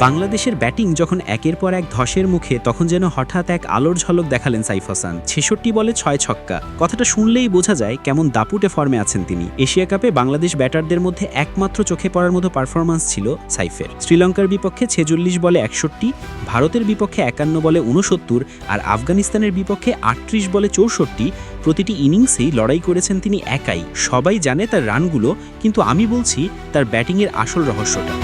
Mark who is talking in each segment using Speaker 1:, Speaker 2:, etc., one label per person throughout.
Speaker 1: বাংলাদেশের ব্যাটিং যখন একের পর এক ধসের মুখে তখন যেন হঠাৎ এক আলোর ঝলক দেখালেন সাইফ হাসান। ৬৬ বলে ৬ ছক্কা, কথাটা শুনলেই বোঝা যায় কেমন দাপুটে ফর্মে আছেন তিনি। এশিয়া কাপে বাংলাদেশ ব্যাটারদের মধ্যে একমাত্র চোখে পড়ার মতো পারফরম্যান্স ছিল সাইফের। শ্রীলঙ্কার বিপক্ষে ৪৬ বলে ৬১, ভারতের বিপক্ষে ৫১ বলে ৬৯ আর আফগানিস্তানের বিপক্ষে ৩৮ বলে ৬৪, প্রতিটি ইনিংসেই লড়াই করেছেন তিনি একাই। সবাই জানে তার রানগুলো, কিন্তু আমি বলছি তার ব্যাটিংয়ের আসল রহস্যটা।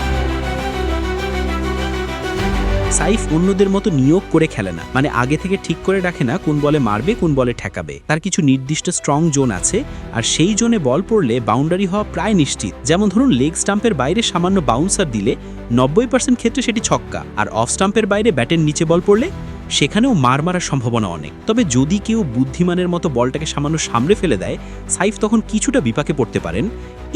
Speaker 1: সাইফ অন্যদের মতো নিয়োগ করে খেলে না, মানে আগে থেকে ঠিক করে রাখে না কোন বলে মারবে কোন বলে ঠেকাবে। তার কিছু নির্দিষ্ট স্ট্রং জোন আছে, আর সেই জোনে বল পড়লে বাউন্ডারি হওয়া প্রায় নিশ্চিত। যেমন ধরুন, লেগ স্টাম্পের বাইরে সামান্য বাউন্সার দিলে ৯০% ক্ষেত্রে সেটি ছক্কা, আর অফ স্টাম্পের বাইরে ব্যাটের নিচে বল পড়লে সেখানেও মারার সম্ভাবনা অনেক। তবে যদি কেউ বুদ্ধিমানের মতো বলটাকে সামান্য সামনে ফেলে দেয়, সাইফ তখন কিছুটা বিপাকে পড়তে পারেন।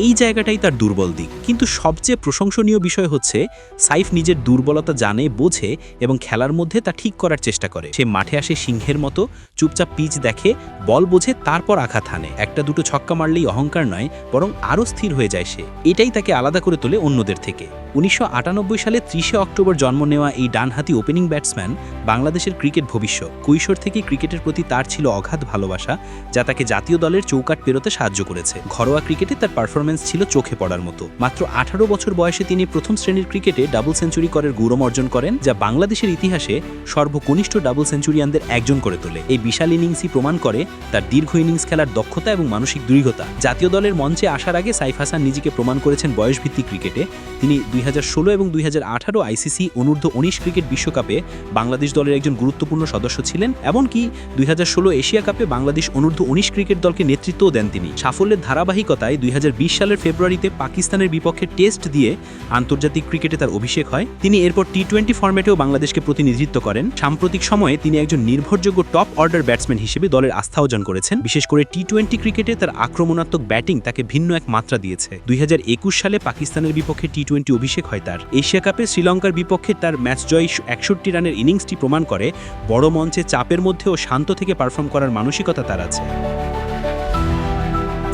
Speaker 1: এই জায়গাটাই তার দুর্বল দিক। কিন্তু সবচেয়ে প্রশংসনীয় বিষয় হচ্ছে সাইফ নিজের দুর্বলতা জানে, বোঝে এবং খেলার মধ্যে তা ঠিক করার চেষ্টা করে। সে মাঠে আসে সিংহের মতো, চুপচাপ পিচ দেখে, বল বোঝে, তারপর আঘাত হানে। একটা দুটো ছক্কা মারলেই অহংকার নয়, বরং আরও স্থির হয়ে যায় সে। এটাই তাকে আলাদা করে তোলে অন্যদের থেকে। ১৯৯৮ সালে ৩০ অক্টোবর জন্ম নেওয়া এই ডানহাতি ওপেনিং ব্যাটসম্যান বাংলাদেশের ক্রিকেট ভবিষ্যৎ। কৈশোর থেকেই ক্রিকেটের প্রতি তার ছিল অগাধ ভালোবাসা, যা তাকে জাতীয় দলের চৌকাঠ পেরোতে সাহায্য করেছে। ঘরোয়া ক্রিকেটে তার পারফরমেন্স ছিল চোখে পড়ার মতো। মাত্র ১৮ বছর বয়সে তিনি প্রথম শ্রেণীর ক্রিকেটে ডাবল সেঞ্চুরি করার গৌরব অর্জন করেন, যা বাংলাদেশের ইতিহাসে সর্বকনিষ্ঠ ডাবল সেঞ্চুরিয়ানদের একজন করে তোলে। এই বিশাল ইনিংসই প্রমাণ করে তার দীর্ঘ ইনিংস খেলার দক্ষতা এবং মানসিক দৃঢ়তা। জাতীয় দলের মঞ্চে আসার আগে সাইফ হাসান নিজেকে প্রমাণ করেছেন বয়সভিত্তিক ক্রিকেটে। তিনি ২০১৬ এবং ২০১৮ আইসিসি অনূর্ধ্ব ১৯ ক্রিকেট বিশ্বকাপে বাংলাদেশ দলের একজন গুরুত্বপূর্ণ সদস্য ছিলেন। এমনকি ২০১৬ এশিয়া কাপে বাংলাদেশ অনূর্ধ্ব ১৯ ক্রিকেট দলকে নেতৃত্বও দেন তিনি। সাফল্যের ধারাবাহিকতায় ২০২০ সালের ফেব্রুয়ারিতে পাকিস্তানের বিপক্ষে টেস্ট দিয়ে আন্তর্জাতিক ক্রিকেটে তার অভিষেক হয়। তিনি এরপর টি-20 ফরম্যাটেও বাংলাদেশকে প্রতিনিধিত্ব করেন। সাম্প্রতিক সময়ে তিনি একজন নির্ভরযোগ্য টপ অর্ডার ব্যাটসম্যান হিসেবে দলের আস্থা অর্জন করেছেন। বিশেষ করে টি-20 ক্রিকেটে তার আক্রমণাত্মক ব্যাটিং তাকে ভিন্ন এক মাত্রা দিয়েছে। ২০২১ সালে পাকিস্তানের বিপক্ষে টি-20 অভিষেক হয় তার। এশিয়া কাপে শ্রীলঙ্কার বিপক্ষে তার ম্যাচ জয়ী ৬১ রানের ইনিংসটি প্রমাণ করে বড় মঞ্চে চাপের মধ্যেও শান্ত থেকে পারফর্ম করার মানসিকতা তার আছে।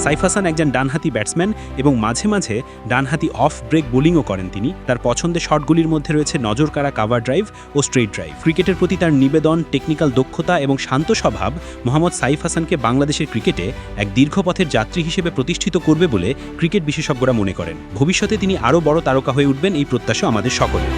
Speaker 1: সাইফ হাসান একজন ডানহাতি ব্যাটসম্যান এবং মাঝে মাঝে ডানহাতি অফ ব্রেক বোলিংও করেন তিনি। তার পছন্দের শটগুলির মধ্যে রয়েছে নজরকাড়া কাভার ড্রাইভ ও স্ট্রেইট ড্রাইভ। ক্রিকেটের প্রতি তার নিবেদন, টেকনিক্যাল দক্ষতা এবং শান্ত স্বভাব মোহাম্মদ সাইফ হাসানকে বাংলাদেশের ক্রিকেটে এক দীর্ঘ পথের যাত্রী হিসেবে প্রতিষ্ঠিত করবে বলে ক্রিকেট বিশেষজ্ঞরা মনে করেন। ভবিষ্যতে তিনি আরও বড় তারকা হয়ে উঠবেন, এই প্রত্যাশা আমাদের সকলের।